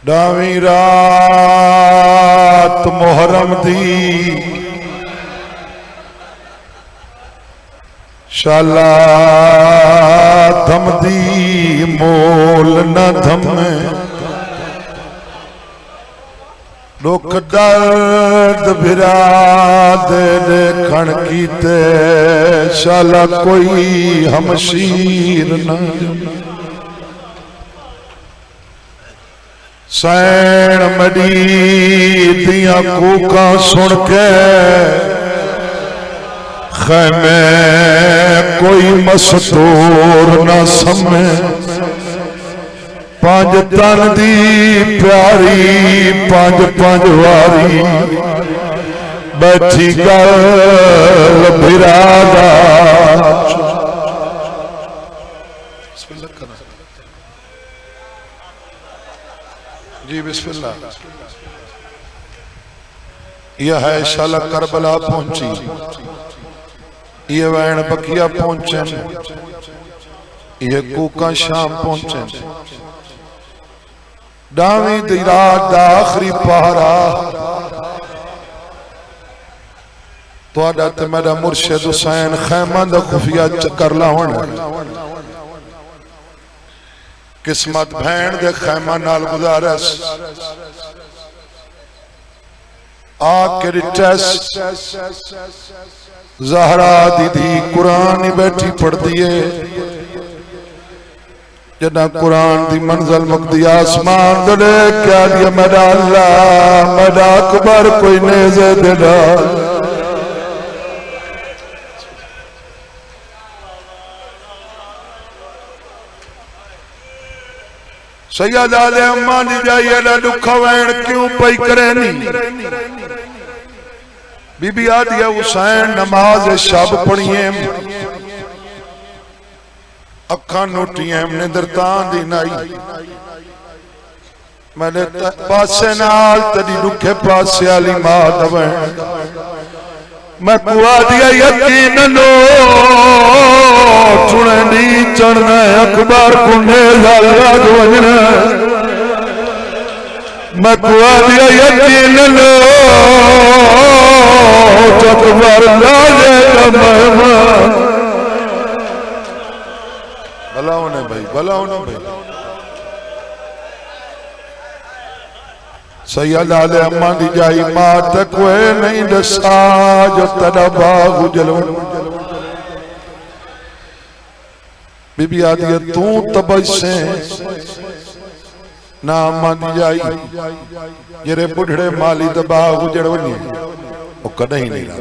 डावी रात मुहर्रम दी शाला धमदी मोल न धमे दुख दर्द बिराद देखण कीते शाला कोई हमशीर न सैन मड़ी दिया कूका सुन के खैमे कोई मस्तूर न समे पांच तन दी प्यारी पांच पांच वारी बैठी गल बिरादा जी बिस्मिल्लाह। यह है शाला करबला पहुंची, ये वैन बकिया पहुंचे, ये कूका शाम पहुंचे। डावी दी रात दा आखिरी पहरा तुहाडा ते मेरा मुर्शिद हुसैन खैमा दा खुफिया चक्कर लाउण किस्मत भैन दे खैमा नाल गुजारस आके रिटस ज़हरा दीदी कुरान ही बैठी पढ़ती है जना कुरान दी मंजिल मुक्ति आसमान दे क्या दिया मेरा अल्लाह मेरा अकबर कोई नेज़े दे डाल सैयद आले अम्मा दी जाइए ना दुखा वैन क्यों पई करे नी बीबी आदिया हुसैन नमाज शब पढ़िए अखा नोटियां निंदरता दी नाई मैंने पासे नाल तेरी दुखे पासे वाली मां दवैन मैं कुआ दिया यकीन नो चुननी चढ़ना अखबार कुने लग वजना मैं कुआ दिया यकीन नो अखबार लाले मेहमान भलाओ ने भाई भलाओ ने भाई सैयद आले अम्मा दी जाई मां तक कोई नहीं दसा जो तेरा बाग उजलो बीबी आदि तू तबसे ना अम्मा दी जाई जेरे बुढ़ड़े माली दा बाग उजड़ वनी वो कदे ही नहीं रहा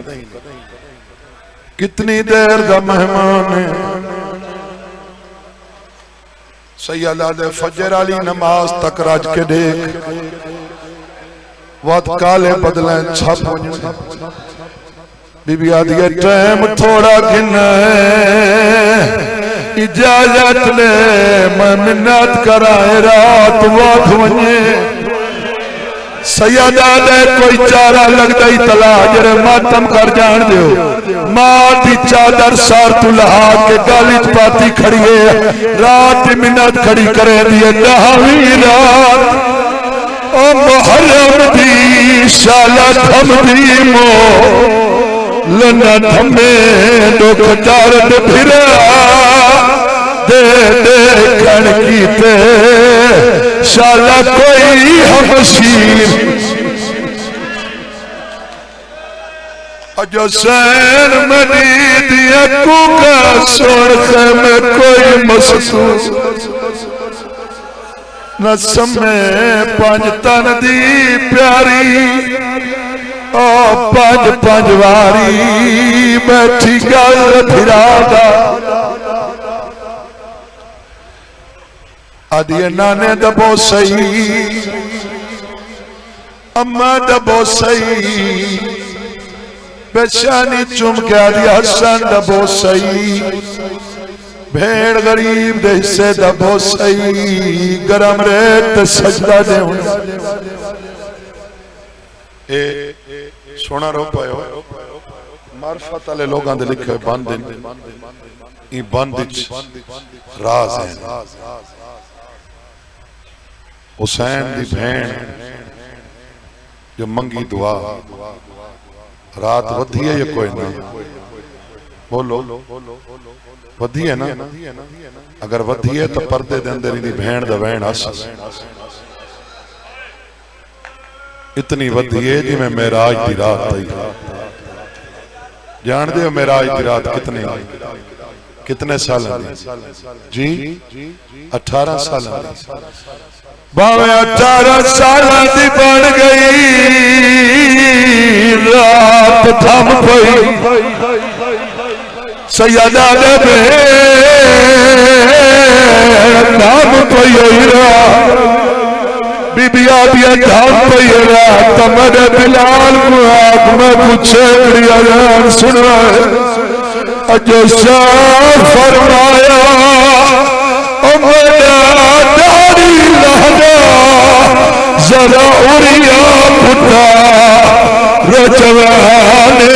कितनी देर दा मेहमान है सैयद आले फजर वाली नमाज तक राज के देख वत काले बदले छप बीबी आदि टाइम थोड़ा गिना इजाजत ले मैं मिन्नत कराए रात वत वने सैयदा दे कोई चारा लगदा ही तला जरे मातम कर जान दियो मां दी चादर सार तू लहा के गाली पाती खड़ी है रात की मिन्नत खड़ी करे दिए दहावी रात ओ मुहर्रम दी शाला थमदी मो लना थमे दुख दर्द फिरा दे देखण कीते शाला कोई हमशीर अजो सैन मनी दिया कूका सुन में कोई महसूस न समय पांच तन दी प्यारी ओ पांच पांच वारी बैठी गल फिरादा आदिए नाने दबो सही अम्मा दबो सही बेचानी चुम के आदि हसन दबो सही भेड़ गरीब दे हिस्से दबो सही गरम रेत सजदा दे ए सोना रो पायो मार्फत वाले लोगों दे लिखे बंद ई बंद राज है हुसैन दी भैन जो मंगी दुआ रात वधी है या कोई ना? बोलो वधी है ना? अगर वधी है तो पर्दे दे अंदर इहदी भैन दा वैन हस इतनी वधी है जिवें मेराज दी रात थी। जानदे हो मेराज दी रात कितने साल जी? 18 साल। भावे 18 साल दी बन गई रात थम पई सैयदा दे थम पई बीबिया दिया थम पई रात मेरे बिलाल को आख में पूछे जान सुना अजो शाह फरमाया दाढ़ी लहरा जरा उड़िया पुटा रजवाने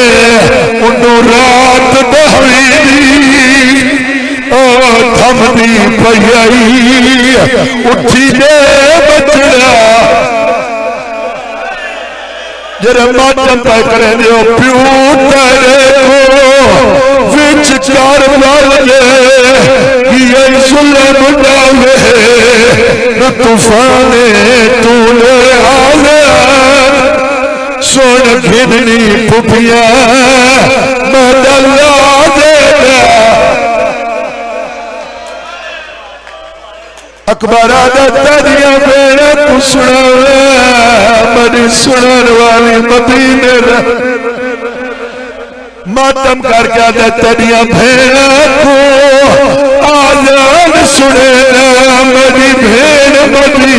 उन्नू रात दहवी थमदी पई उठी दे बचड़ा जरा मातम पे करे दियो प्यू तेरे को विच चार वाले ये सुले बुलावे न तूफाने तूने आवे सोन घिरनी पुपिया मदला दे अकबर तेरिया बेड़े तू सुनावे बड़ी सुनन वाली मदीने मातम करके तेरिया भेड़ा को आजान सुने मेरी भेड़ मदी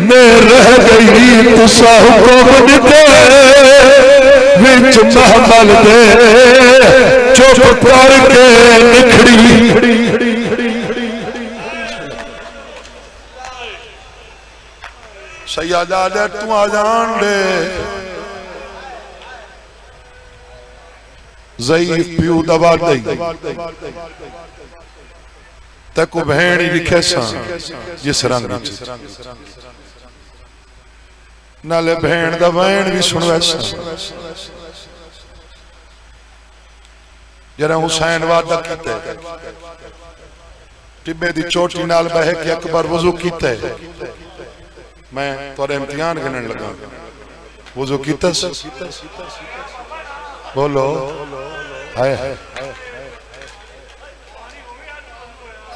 में रह गई तुसा हुक्म दे विच महमल दे चुप करके निखड़ी सैयदा दे तू आजान दे ज़ईफ पियो दवा दई तको भेड़ लिखे जिस रंग नाले भेड़ दा वैन भी सुन वैसा जरा हुसैन वादा कीता टिब्बे दी चोटी नाल बह के अकबर वजू कीता मैं तोरे इम्तिहान गिनन लगा वजू कीता बोलो हाय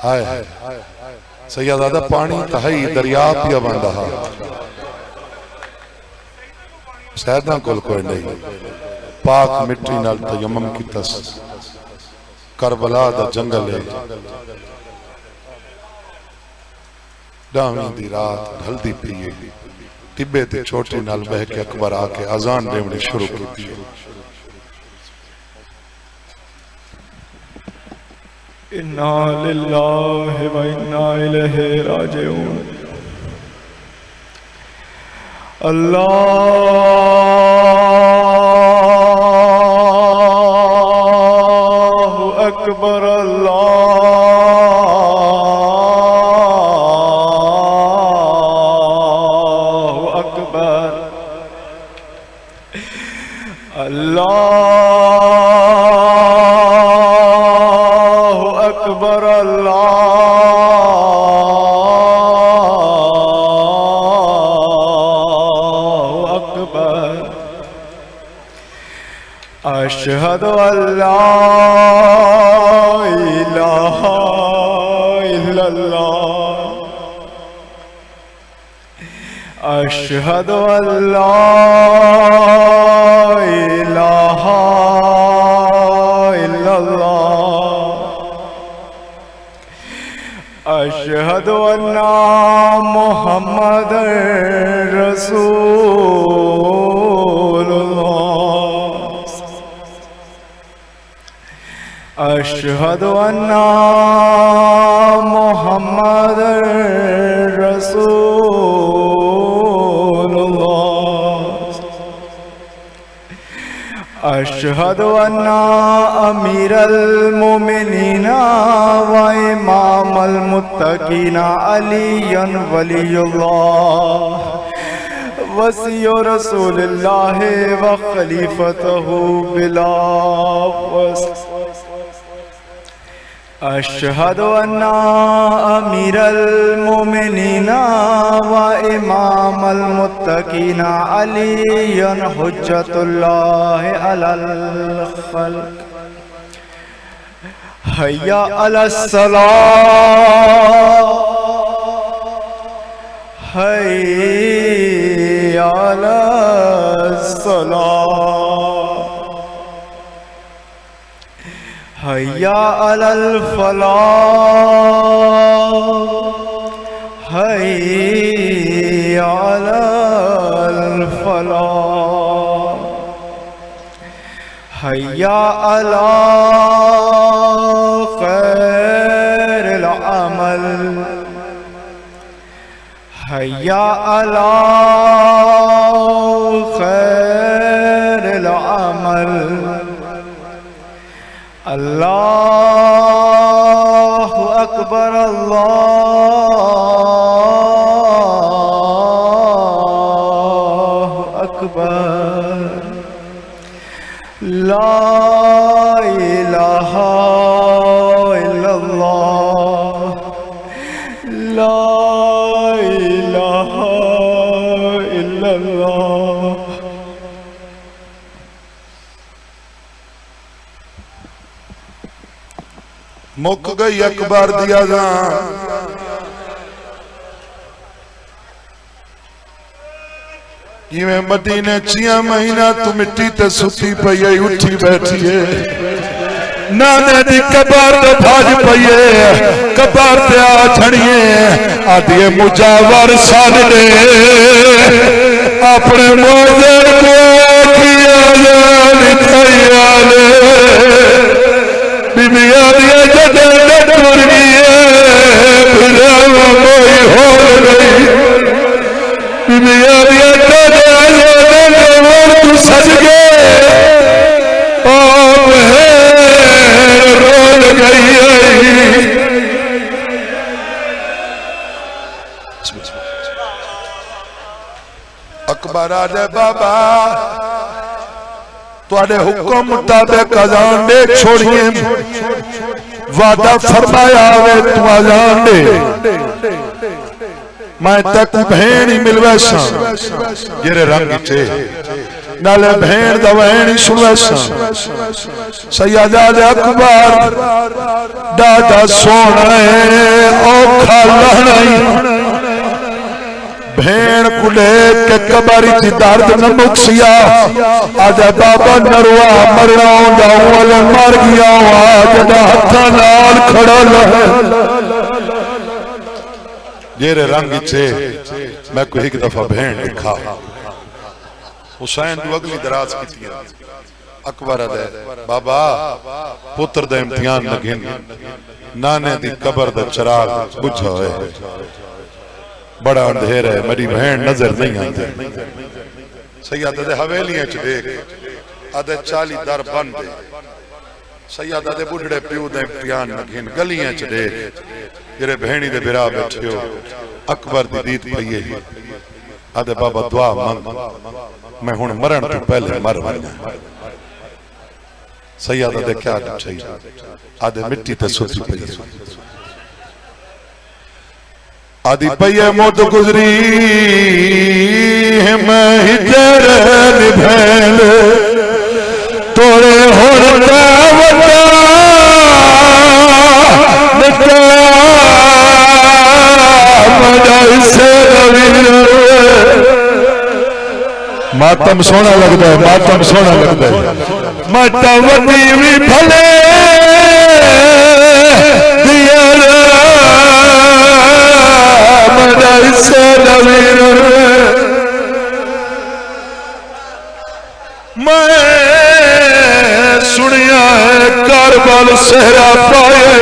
हाय सैयदा पानी तहाई दरिया पिया बंदा सैदा कोल कोई नहीं पाक मिट्टी नाल तयम्मुम कीता करबला दा जंगल है डावी दी रात ढलदी पई टिब्बे ते छोटी नाल बह के अकबर आके अजान देवनी शुरू की इन्ना लिल्लाहि व इन्ना इलैहि राजिऊन। अल्लाहु अकबर अल्लाहु अकबर अल्लाहु अकबर अल्लाहु अकबर अशहदु अल्ला इलाहा इल्लल्लाह अशहदु अल्ला इलाहा इल्लल्लाह अशहदु अन्ना मुहम्मदर रसूलुल्लाह अशहदु अन्ना मुहम्मदर रसूलुल्लाह अशहदु अन्ना अमीरल मोमिनीना व इमामल मुत्तकीना अलीयन वलीयुल्लाह वसियो रसूलुल्लाह व खलीफतहु बिला अशहदु अन्ना अमीरल मोमिनीना व इमामल मुत्तकीना अलीयन हुज्जतुल्लाह अलल खल्क हय्या अलस्सलाह हय्या अलस्सलाह हय्या अलल फलाह हय्या अलल फलाह हय्या अला खैरिल अमल हय्या अला खैरिल अमल अल्लाहु अकबर अल्लाहु अकबर ला इलाहा इल्लल्लाह ला इलाहा इल्लल्लाह। मुक गई अकबर दी अज़ान जिवें मदीने 6 महीना तू मिट्टी ते सुती पई है उठी बैठी है नाने दी कबर ते भाज पई है कबर ते आ छड़िए आदिए मुजावर साडे अपने मोजे को किया जान खयाले बीबिया दिया जदे टुर गई कोई हो गई बीबिया दिया जदे तू सज गए रोल गई अकबर आदे बाबा तुहाडे हुक्म मुताबिक अज़ान दे छोड़िए वादा फरमाया वे तू अज़ान दे मैं तक भेण ही मिलवैसा जेरे रंग चे नाले भेण दा वैण ही सुनवैसा सैयदा दे अकबर दादा सोना औखा लहणाई भेण कुले के कबारी ची दर्द न मुक्सिया आजा बाबा नरवा मरना वाले मर गया जदा हथा नाल खड़ा लहे जेरे रंग छे मैं को एक दफा भेण दिखा हुसैन तू अगली दराज की अकबर दे बाबा पुत्र दे इम्तिहान न गिन नाने दी कबर दा चिराग बुझा होए बड़ा अंधेरा है मेरी बहन नजर नहीं आती सैयदा दे हवेलियां च देख आदे 40 दर बंद सैयदा दे बुढ़ड़े प्यू दे इम्तिहान न गिन गलियां च देख जेरे बहनी दे बिरा बैठे हो अकबर दी दीद पई है आदे बाबा दुआ मंग मैं हुण मरण तो पहले मर वना सैयदा दे क्या चाहिए आदे मिट्टी ते सुती पई आदि पये मौत गुजरी है मैं हिजर निभैल तोड़े होता मातम सोना लगता है मातम सोना लगता है माता वती भी भले दिया मैं सुनिया है कारबल सहरा पाए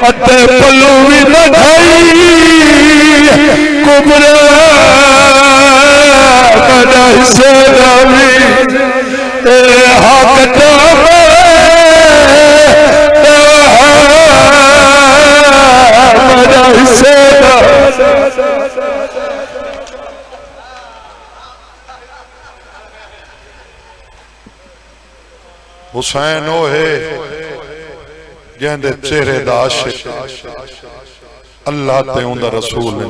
अते पल्लू भी न खाई कुबरा हाथ हुसैन ओ है जिंदे चेहरे दा आशिक अल्लाह ते उंदा रसूल ने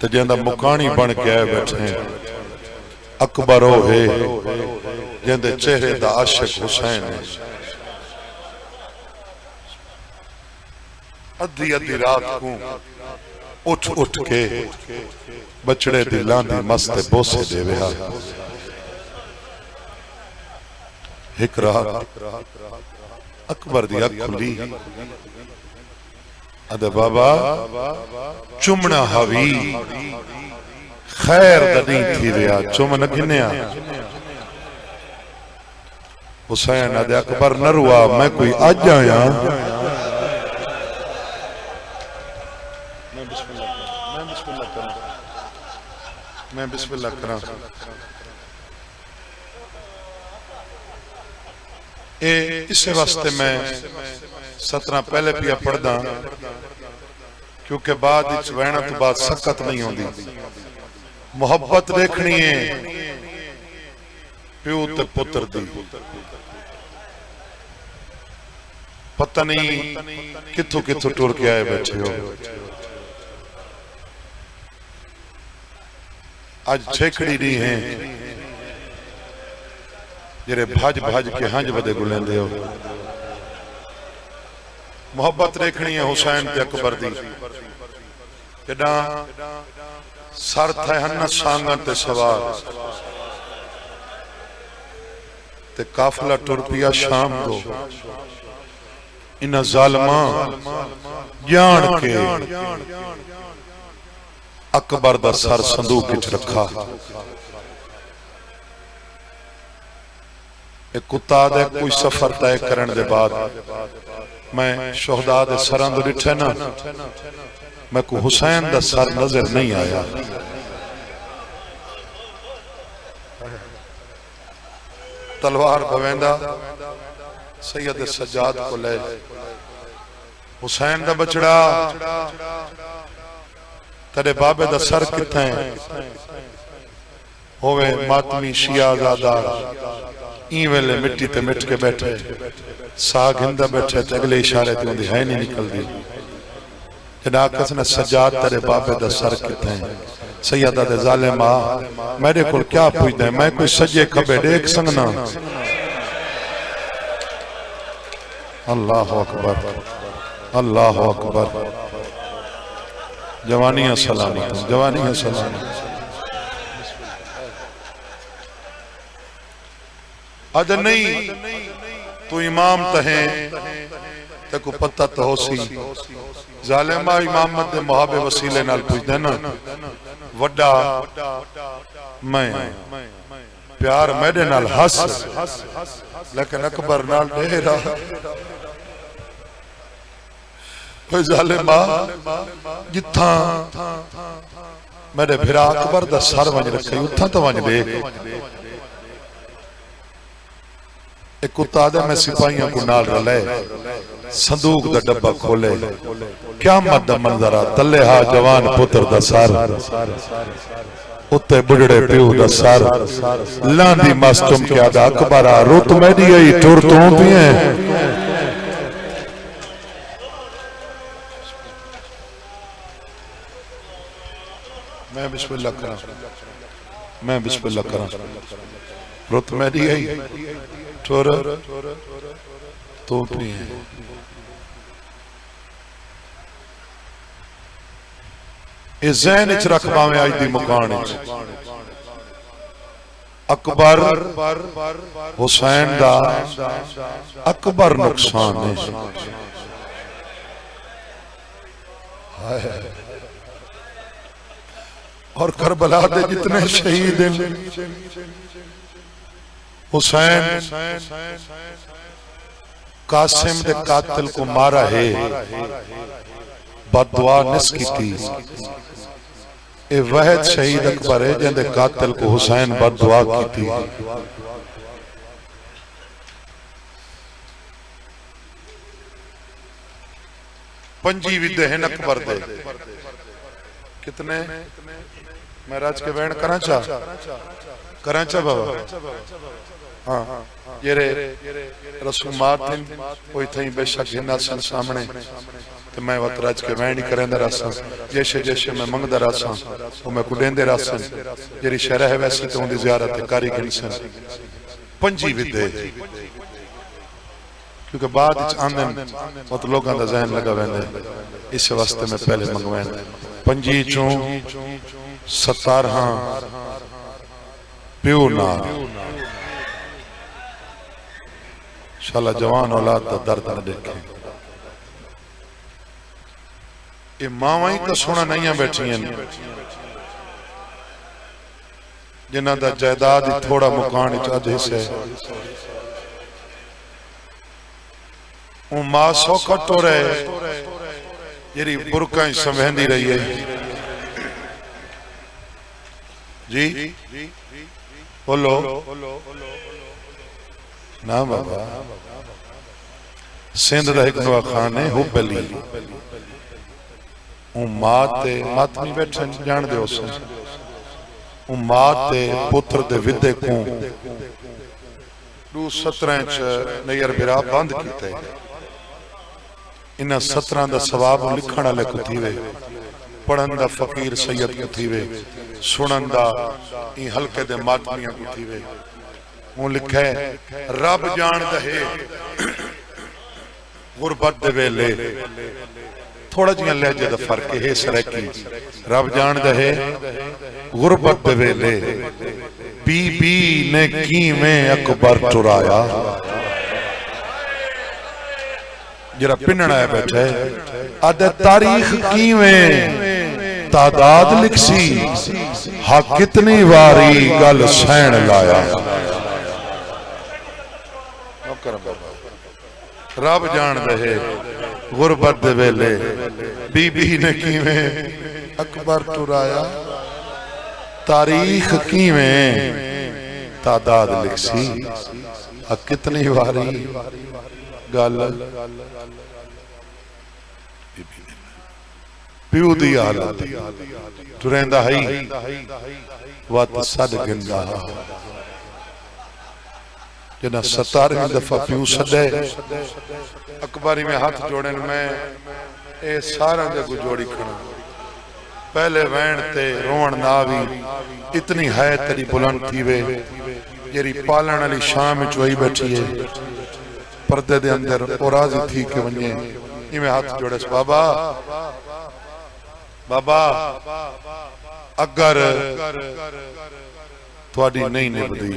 ते जिंदा मुकानी बन के बैठे अकबर ओ है जिंदे चेहरे दा आशिक हुसैन है। अद्धी अद्धी रात को उठ उठ के बचड़े दी लांदी मस्त बोसे देवे हा। एक रात अकबर दी अख खुली अदे बाबा चुमना हवी खैर दनी थी रहा चुमन गिनया। हुसैन अदे अकबर न रुआ मैं कोई अज आया मैं बिस्मिल्लाह करा इस वास्ते मैं 17 पहले पिया पढ़दा क्योंकि बाद वहना तो बाद सकत नहीं होती। मुहब्बत देखनी है प्यो ते पुत्र दी पता नहीं किथों किथों टुर के आए बैठे हो। आज छेकड़ी नहीं है जेरे भज भज के हंज बदे गुलेंदे हो। मोहब्बत देखनी है हुसैन ते अकबर दी जदा सर थे हन सांगन ते सवार ते काफिला टुर पिया शाम को इन्हां जालिमा जान के अकबर दा सर संदूक विच रखा। एक कुत्ता दे कोई सफर तय करने दे बाद मैं शोहदा दे सरां दे डिठे ना मैं को हुसैन दा सर नजर नहीं आया। तलवार भवेंदा सैयद सज्जाद को ले हुसैन दा बचड़ा तेरे बाबे दा सर किथे होवे मातमी शियाजादा ई वेले मिट्टी ते मिट के बैठे साग हिंदा बैठे ते अगले इशारे ते उंदी है नहीं निकलदी। जनाकस ने सज्जाद तेरे बाबे दा सर किथे सैयदा दे जालिमा मेरे को क्या पूछदा मैं कोई सजे खबे देख संगना। अल्लाह अकबर अल्लाह अकबर जवानियां सलामी जवानियां सलामी। अज नहीं तू इमाम तहे ते को पता तो हो सी जालिमा इमामत दे मुहाबे वसीले नाल पूछदे ना वड्डा मैं प्यार मेरे नाल हस लेकिन अकबर नाल डेरा जालिमा जिथा मेरे फिरा अकबर दा सर वंज रखे उथा तो वंज देख। एक कुत्ता दे मैं सिपाहियों को नाल रले संदूक दा डब्बा खोले क्या मत मंजरा तले हा जवान पुत्र दा सर उत्ते बुढ़ड़े प्यो दा सर लांदी मस्तुम क्या दा अकबर रुत मेरी आई टुर तू पिए। मैं बिस्मिल्लाह करा मैं बिस्मिल्लाह करा रुत मेरी आई टुर तू पिए। ज़हन च रख पावे अज दी मुकान अकबर हुसैन दा अकबर नुकसान है। और करबला दे जितने शहीद हैं हुसैन कासिम दे कातिल को मारा है बददुआ निस की थी। ए वहद शहीद अकबर है जिंदे कातिल को हुसैन बददुआ की थी। पंजी विदे हैं अकबर दे कितने मैं राज के बैन कराचा बाबा हाँ ये रे रसूमात वो इतनी बेशक हिन्ना सन सामने तो मैं वत राज के बैन ही करेंदा रसा जैसे जैसे मैं मंगदा रसा वो मैं कुडेंदे रसा जेरी शहर है वैसे तो उनकी ज़ियारत कारी गिनसन पंजी विदे क्योंकि बाद आंदन वो तो लोगों का जहन लगा वेंदे इस वास्ते मैं पहले मंगवाए पंजी चों 17 प्यो ना शाला जवान औलाद का दर्द न देखे ये मावां ही तो सोना नहीं बैठियां जिन्हां दा जायदाद थोड़ा मुकान अध हिस्से मां सौखा तो रहे जी बुरका ही संभेंदी रही है जी बोलो ना बाबा सिंध का एक नवाखान है हुबली माते मातमी बैठे जान दे माते पुत्र दे विदे को 17 च नैयर बिरा बंद किते इन्हां 17 दा सवाब लिखण वाले को थीवे पढ़न दा फकीर सैयद को थीवे सुनन दा ई हल्के दे मातमियां को थीवे वो लिखे रब जान दे गुरबत दे वेले थोड़ा जिहा लहजे दा फर्क है सरकी रब जान दे गुरबत दे वेले बीबी ने कीवें अकबर चुराया जरा पिनना है बैठे अद तारीख कीवें तादाद लिखसी हा कितनी वारी गल सहन लाया रब जान दे गुरबत दे वेले बीबी ने कीवें अकबर चुराया तारीख कीवें तादाद लिखसी हा कितनी वारी गल प्यू दी हालत टुरेंदा है वत सद गिंदा जना 17वीं दफा प्यू सदे अकबारी में हाथ जोड़े मैं ए सारा दे गुजोड़ी खड़ा पहले वैन ते रोवण ना भी इतनी है तेरी बुलंद थी वे जेरी पालन वाली शाम च वही बैठी है पर्दे दे अंदर और राजी थी के वने इवें हाथ जोड़े बाबा बाबा अगर थोड़ी नहीं निभदी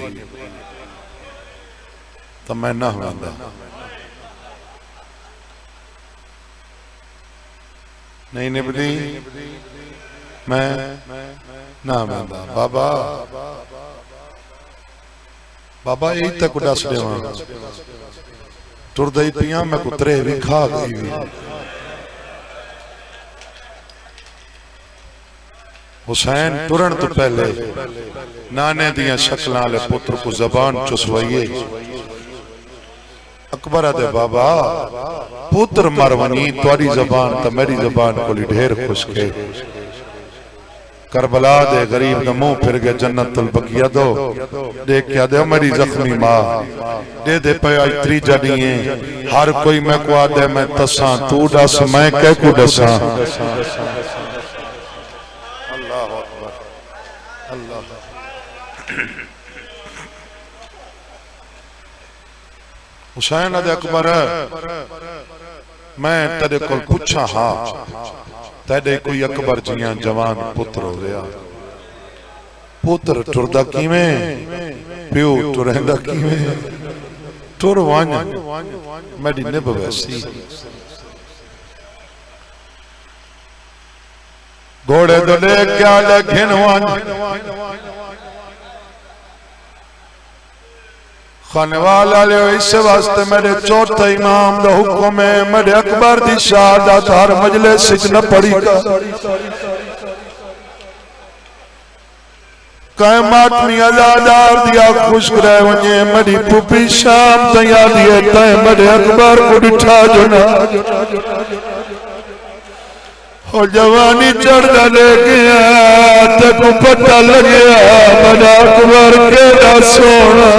तो मैं ना होंदा नहीं निभदी मैं ना होंदा बाबा बाबा यही तक दस देवा तुरदा ही पिया मैं कुतरे भी खा गई हुसैन तुरन तो पहले नाने दिया शक्लां वाले पुत्र को जबान चुसवाइए अकबर दे बाबा पुत्र मरवनी तुम्हारी जबान तो मेरी जबान को ढेर खुश के करबला दे गरीब दा मुंह फिर गए जन्नतुल बकिया दो देख क्या दे मेरी जख्मी मां दे दे पे आज त्रीजा नहीं है हर कोई मैं को आदे मैं तसा तू दस मैं कह को दसा अल्लाह अकबर अल्लाह हुसैन अद अकबर मैं तेरे को पूछा हाँ तेरे कोई अकबर जिया जवान पुत्र हो गया पुत्र टुरदा किवें प्यो टुरंदा किवें टुर वन मेरी निभ वैसी घोड़े दले क्या लेखिन वन खानेवाला ले इस वास्ते मेरे चौथे इमाम दा हुक्म है मेरे अकबर दी शहादत हर मजलिस विच न पढ़ी कायमात में आजादार दिया खुश रह वने मेरी पुपी शाम तैयार दिए तय मेरे अकबर को बिठा जो ना और जवानी चढ़दा लेके ते को पता लगे बड़ा अकबर केड़ा सोना।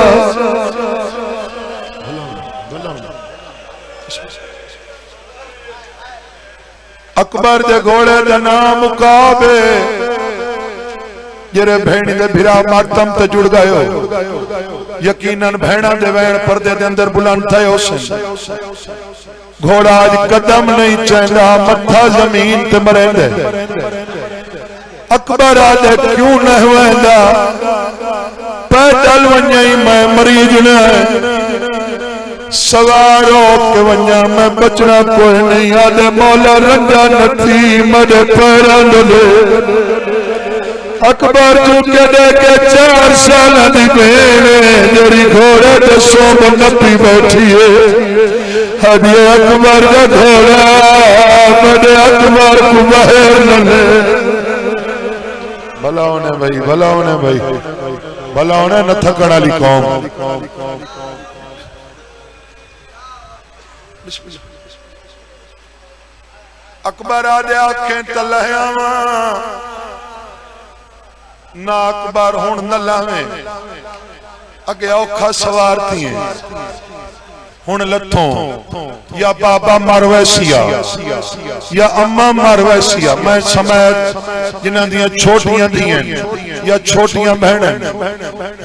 अकबर दे घोड़े का नाम मुकाबे जेरे भेणी दे भिरा मातम ते जुड़ गयो यकीनन भेणा दे वैण पर्दे दे अंदर बुलंद थयो घोड़ा आज कदम नहीं चेंदा मथा जमीन ते मरेंदे। अकबर आदे क्यों न वेंदा पैदल वञई मैं मरीज ने सवारो के वञा मैं बचना कोई नहीं आदे मौला रंजा नथी मडे पैरां दे। अकबर चुके देखे 4 साल दी भेण जेरी घोड़े ते सोब नपी बैठी है हदी अकबर का घोड़ा मडे अकबर को बाहर न भलाओ ने भाई भलाओ ने भाई भलाओ ने न थकण वाली कौम। अकबर आदे आखें तलहयावा ना अकबर हुण न लावे अगे औखा सवार थी हुण लथों या बाबा मरवैसिया या अम्मा मरवैसिया मैं समय जिन्हां दियां छोटियां दियां या छोटियां बहन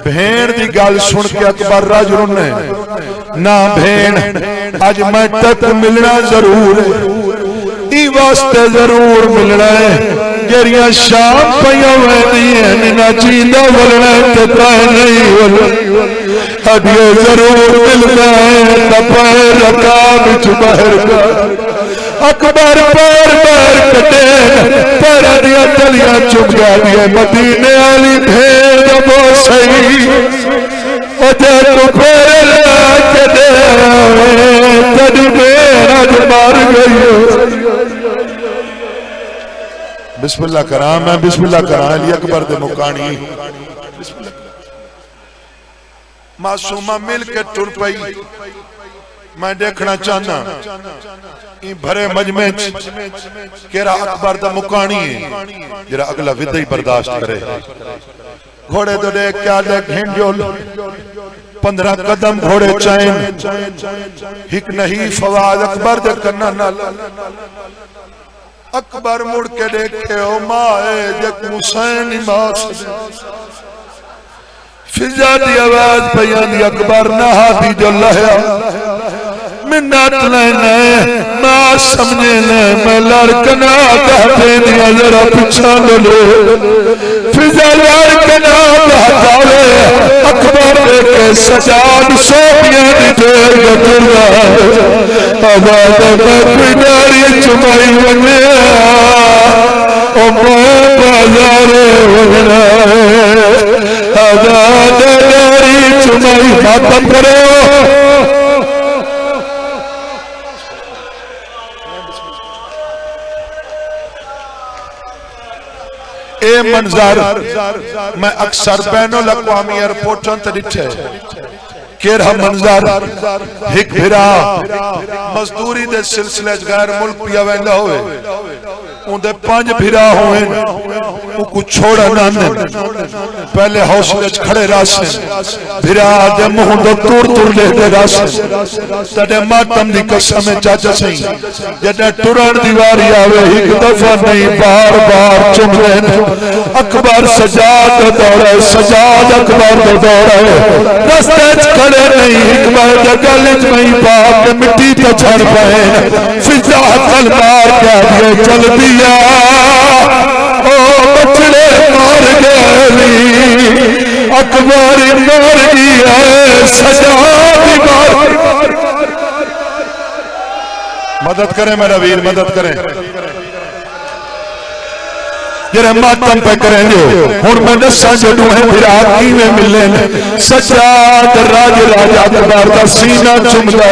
भेड़ दी गल सुन के अकबर राज रुने ना भेड़ अज मैं तक मिलना जरूर ई वास्ते जरूर मिलना है जेरिया शाम पईयां वैंदियां ना जींदा बोलना ते तां नहीं हदिए जरूर मिलना है तपे रका बिच बाहर का। अकबर पैर पैर कटे पैर दिया तलियां चुम गया मदीने वाली भेड़ दबो सही ओजे को पैर के दे तद भेड़ अज मार गई। बिस्मिल्लाह करा मैं बिस्मिल्लाह करा अली अकबर दे मुकानी मासूमा मिल के टुर पई। मैं देखना चाहना भरे मजमे केरा अकबर दा मुकानी है जरा अगला विदा ही बर्दाश्त करे। घोड़े तो देख क्या देख हिंडोल 15 कदम घोड़े चैन हिक नहीं फवाद अकबर दे कन्ना नाल। अकबर मुड़ के देखे ओ माए जक हुसैन इमास फिजा दी आवाज पई अकबर नहा दी जो लहया मिन्नत लेने मैं समझे ने मैं लड़कना कहते दिया जरा पीछा लो फिजा लड़कना हटावे अकबर देखे सजाद सोपियां दी देर गतुरा आवाज में पिडारी चुमाई वने ओ मोह बाजारे वना आवाज पिडारी चुमाई खत्म करो। ए मंजर मैं अक्सर बैनुल अक़वामी एयरपोर्टों ते दिखे केरा मंजर हिक भिरा मजदूरी दे सिलसिले गैर मुल्क पिया वेंदा होवे उनदे 5 भिरा होवे उको छोड़ा ना पहले हौसले च खड़े रासे भिरा दे मुंह दे तूर तूर लेते रासे तदे मातम दी कसम चाचा सही जदे टुरन दी वारी आवे एक दफा नहीं बार बार चुमले अकबर सजाद दौड़े सजाद अकबर दौड़े रास्ते च खड़े नहीं एक बार गल च नहीं पा के मिट्टी ते छड़ पाए फिजा हथल मार के दिए चल दिया ओ बचड़े मार गए अकबर मार दिया सजाद मार। मदद करें मेरा वीर मदद करें जरा मातम पे करेंगे हुण मैं दसा जदों है फिरा किवें मिले ने सजाद राज राजा अकबर दा सीना चुमदा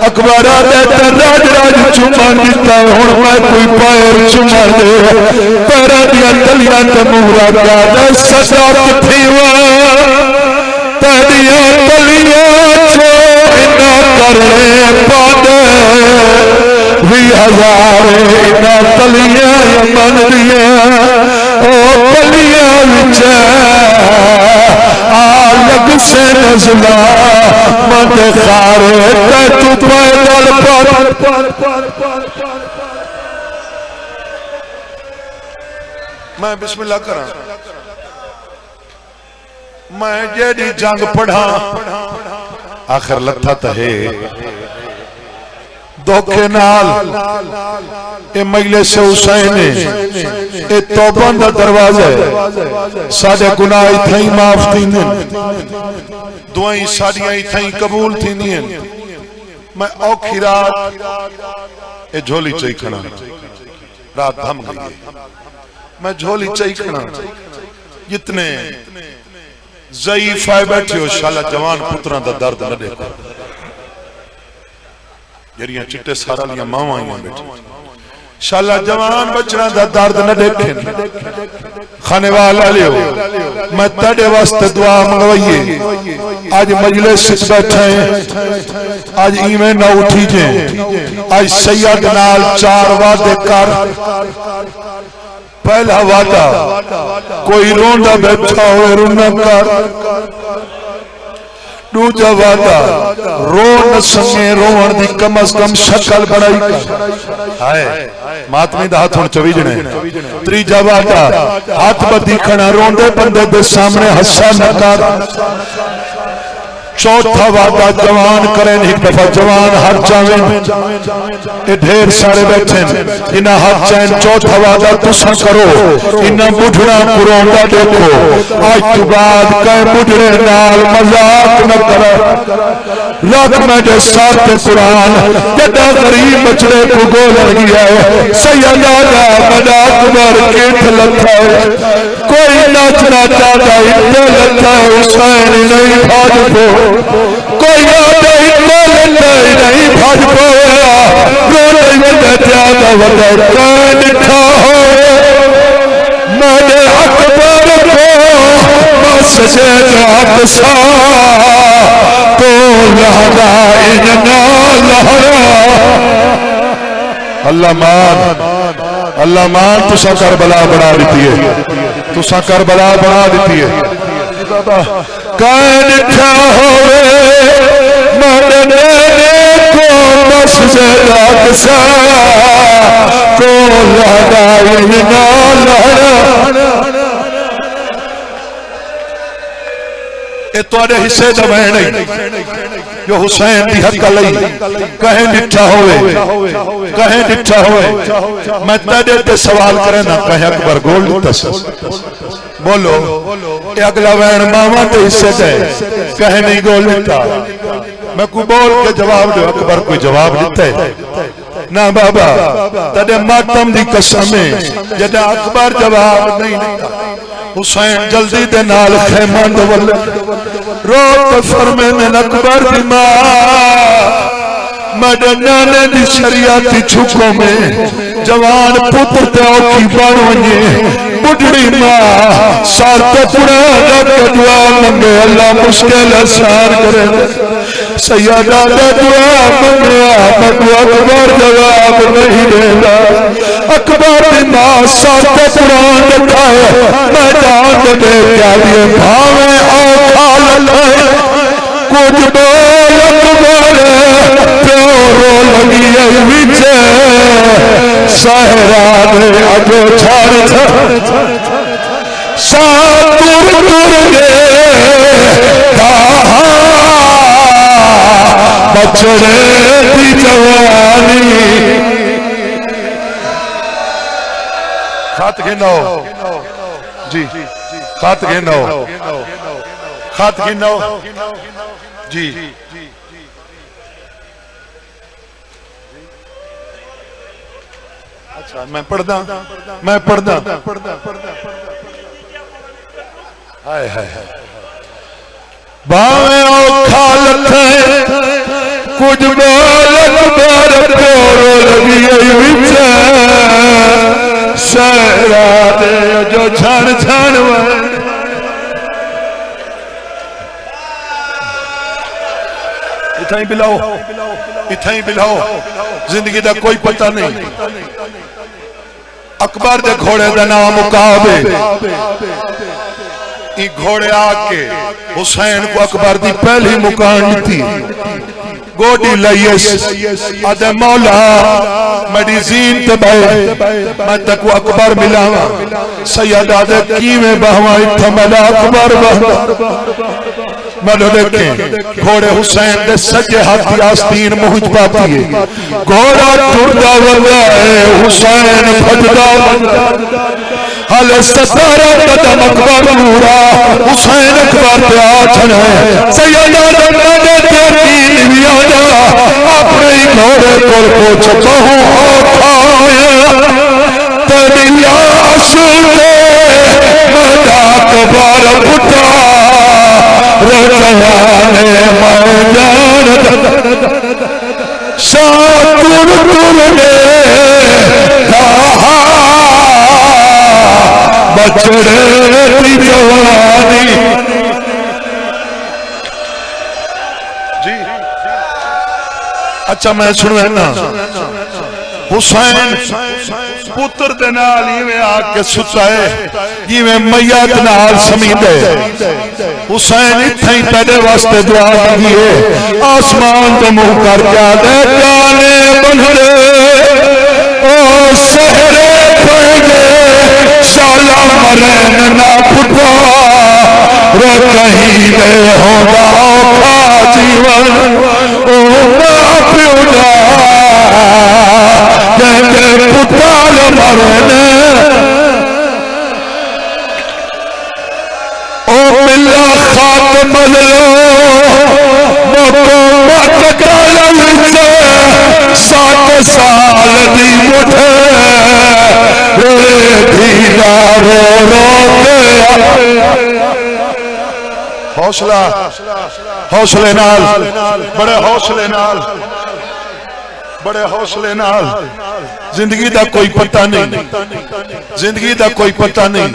अकबर दे ते राज राज चुमा दिता हुण मैं कोई पैर चुमा दे पैरां दी तलियां ते मुहरा दा दे सजा किथे वा तेरियां तलियां चो इना करने पादे 20,000 इना तलियां मन दिया ओ तलियां विच आलग से नजला मत खारे तू पैदल पर मैं बिस्मिल्लाह करा मैं जेडी जंग पढ़ा आखिर लथा तो है धोखे नाल ए मजलिस हुसैन ए तौबा दा दरवाजा है साडे गुनाह इथे ही माफ थींदे दुआई साडियां इथे ही कबूल थींदियां मैं औखी रात ए झोली चई खड़ा रात थम गई मैं झोली चई खड़ा जितने ज़ईफ है बैठे हो शाला जवान पुत्रां दा दर्द न देखो जरिया चिट्टे सारा लिया मावां आईयां बैठी शाला जवान बचना दा दर्द न देखे खाने वाला लियो मैं तेरे वास्ते दुआ मंगवाइए आज मजलिस बैठे आज इवें ना उठी जे आज सैयद नाल 4 वादे कर पहला वादा कोई रोंदा बैठा हो रोना कर दूजा वादा रो न सके रोवन दी कम अज कम शक्ल बनाई हाय मातमी दा हाथ हुण चवीजणे तीजा वादा हाथ बदी खड़ा रोंदे बंदे दे सामने हंसा न कर चौथा वादा जवान करें एक दफा जवान हर चावें ये ढेर सारे बैठे इन्हें हर चाहें चौथा वादा तुसा करो इन्हें बुढ़ना पुराना देखो आज तो बाद कई बुढ़ने नाल मजाक न करो रख मेरे साथ कुरान जदा गरीब बचड़े को गोल लगी है सैयदा मजाक मार के लथा कोई नाचना चाहता इतने लथा हुसैन नहीं भाज को कोई आदे नहीं भज पोया रोने ज्यादा वडा कान ठा हो मैंने अकबर को बस से रात सा तो लहरा इजना लहरा अल्लाह मान तुसा करबला बना दी है तुसा करबला बना दी है कान ठा होवे मरने को बस से रात सा को लहराए ना लहरा ये तुहाडे हिस्से दा मैं नहीं जो हुसैन दी हक लई कहे डिठा होवे मैं तेरे ते सवाल करे ना कहे अकबर गोल दस बोलो ये अगला वैन मामा के हिस्से दे कहे नहीं गोल दिता मैं को बोल के जवाब दो अकबर कोई जवाब दिता है ना बाबा तेरे मातम दी कसम है जदा अकबर जवाब नहीं दिता हुसैन जल्दी दे नाल खैमा दवल रोक फरमे में अकबर दी मां मदनाने दी शरीयती छुको में जवान पुत्र ते औखी बन वने बुढ़ड़ी मां सार तो पुरा रब दुआ मंगे अल्लाह मुश्किल आसान करे सैयदा ने दुआ मंगया मगर अकबर जवाब नहीं देता अकबर दी मां सार तो कुरान दिखाए मैदान दे क्या दिए भावे औखा लगे कुछ बोल अकबर प्यो रो लगी विच सहरा दे अजो छाड़ सातुर तुर गए बछड़े दी जवानी खात गिनो जी खात गिनो जी अच्छा मैं पढ़दा हाय हाय बावे औखा लथे कुछ बोल अकबर प्योरो लगी विच सहरा दे जो छण छण इतना ही बिलाओ इत्थे ही बिलाओ जिंदगी का कोई पता नहीं। अकबर दे घोड़े का नाम मुकाबे। घोड़े आके हुसैन को अकबर की पहली मुकान दी गोडी लईस आदे मौला मेरी जीन ते मैं तको अकबर मिलावा सैयद आदे कीवें बहवा इत्थे मेरा अकबर मैंने देखे घोड़े हुसैन दे सज्जे हाथ की आस्तीन मुंह च पाती है घोड़ा टुरदा वंदा है हुसैन भजदा हाले 17 कदम अकबर नूरा हुसैन अकबर पे आछन है सैयदा रब्बा दे तेरी निविया जा अपने घोड़े को पूछ कहूं हो खाया तेरी लाश पे मेरा अकबर उठा रजाने मैदान शातुर तुरने बछड़े की जवानी जी। अच्छा मैं सुना ना हुसैन पुत्र दे नाल इवें आके सुताए जिवें मैयत नाल समींदे हुसैन इत्थे ही तेरे वास्ते दुआ मंगी है आसमान तो मुंह कर जा दे काले बनरे ओ सहरे पड़े शाला मरन ना फुटवा रे कहीं दे होगा औखा जीवन ओ मां प्यो दा कहते पुताल मरने ओ मिला खात बदलो मोको मत कालम से 7 साल दी मुठे रे धीरा रो रो के हौसला हौसले नाल बड़े हौसले नाल जिंदगी का कोई पता नहीं जिंदगी का कोई पता नहीं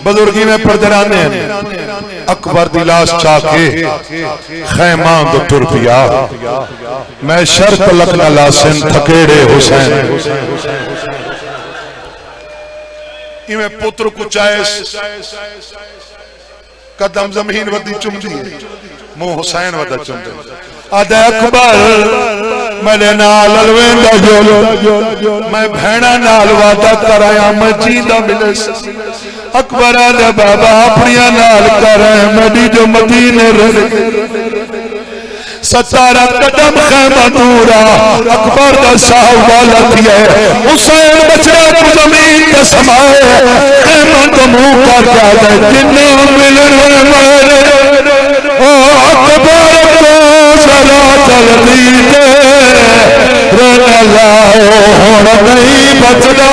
बुजुर्गी में पड़दराने अकबर दी लाश चाके खैमा दो टुर पिया मैं शर्त लखना लासन थकेड़े हुसैन इवें पुत्र को चाहे कदम जमीन वदी चुमदी मुंह हुसैन वदा चुमदे आदे अकबर मेरे नाल अलवेंदा जो मैं भैणा नाल वादा कराया मैं जींदा मिले अकबर आदे बाबा अपनिया नाल कर मेरी जो मदीने रहे 17 कदम खैमा दूरा अकबर का साहब वाला दिया हुसैन बछड़ा को जमीन पे समाए खैमा तो मुंह कर जाए जिन्ना मिलने मेरे ओ अकबर को सदा चलती दे रोना लाओ हुण नहीं बचदा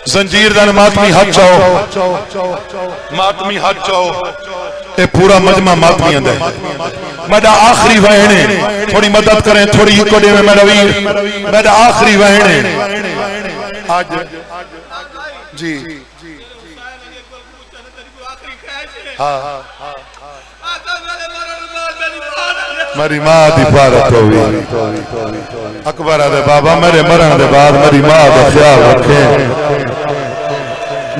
जंजीर दा मातमी हाथ चाओ मातमी हाथ चाओ ये पूरा मजमा मातमियां दा मेरा आखिरी वहन है थोड़ी मदद करें थोड़ी कोडे में मेरा वीर मेरा आखिरी वहन है आज जी हाँ मेरी मां दी भारत होगी अकबर आदे बाबा मेरे मरण दे बाद मेरी मां का ख्याल रखे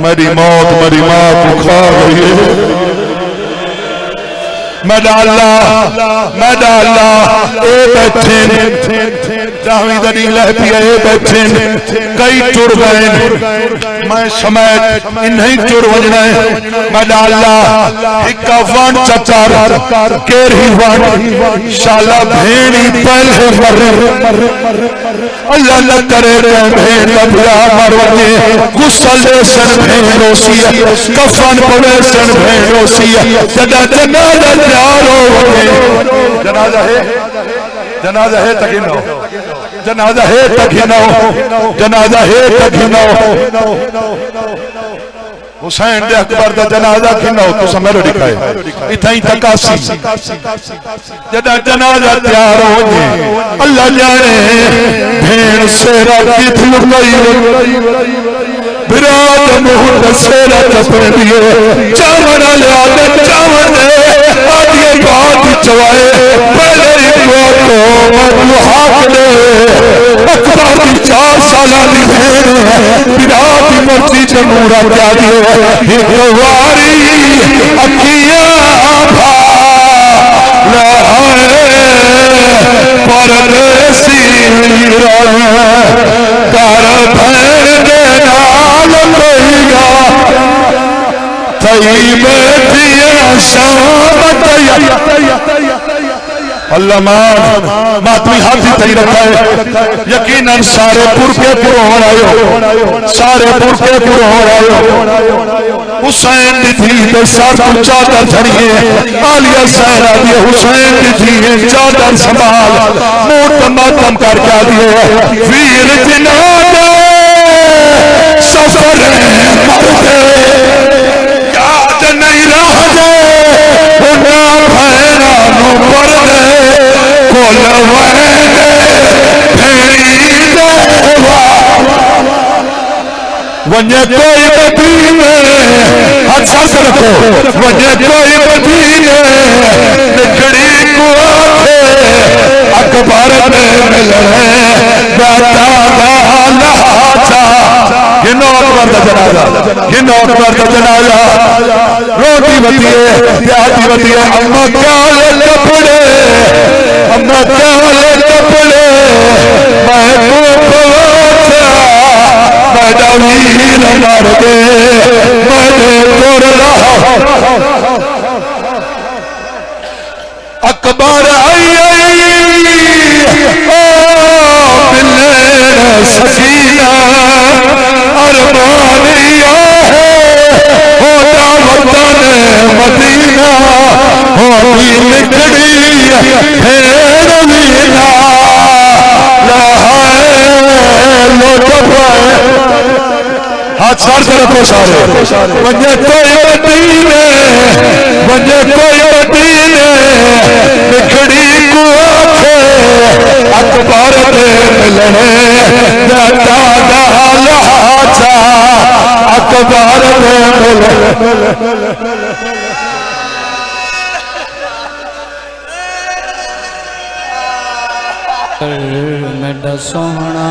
मेरी मौत मेरी मां को खा गई है मेरा अल्लाह ए बैठे दावी दरी लह पिया ए बैठे कई टुर गए मैं समय इन्हीं टुर वजना है मेरा अल्लाह हिक्का वन चचार केरी वन शाला भेड़ी पहले मरे अल्लाह न करे भेड़ लबला मरवने गुस्सा ले सन भेड़ रोसिया कफन पवे सन भेड़ रोसिया जदा जनाजा तैयार हो गए जनाजा है तकिनो जनाजा है तकिनो जनाजा है तकिनो हुसैन दे अकबर दा जनाजा किनो तुसा मेरे दिखाए इथा ही तकासी जदा जनाजा तैयार हो गए अल्लाह जाने भेड़ सेरा किथ लुकाई विराट मुंह सेरा चपड़ दिए चावल लिया चावल दे आदिए बात चवाए पहले ही को मनु हाथ दे अकबर की 4 साल की भेड़ विराट की मूर्ति चमूरा क्या दिए एक वारी अखियां भा परदेसी कर भैने नाल कोईगा थई बैठिया शाम अल्लाह मातमी हाथी तई रखा है यकीनन सारे पुरखे पुरोहर आयो सारे पुरखे पुरोहर आयो हुसैन दी थी ते साथ चादर झड़िए आलिया सहरा दी हुसैन दी थी चादर संभाल मोट मातम कर क्या दिए वीर जिनादा सफर मरदे याद नहीं रहदे उन्ना भैरा नु परदे कोल वहदे भेड़ी देवा वन्य कोई मदीने हाथ साथ रखो वन्य कोई मदीने निकड़ी को आखे अकबर ने मिलने दाता लाचा गिनो अकबर का जनाजा गिनो अकबर का जनाजा रोटी बतिए प्याजी बतिए अम्मा काले कपड़े अम्मा काले कपड़े मैं को मैडा वीर मर दे मैंने तोड़ना अकबर आई मिले सकीना अरमानिया है होता वतन मदीना होती निकड़ी फेर वीना हाथ सार से रखो सारे वन्य कोई मदीने वन्य कोई मदीने निकड़ी को आखे अकबर दे मिलने दाता लाचा अकबर दे मिलने मेरा सोहना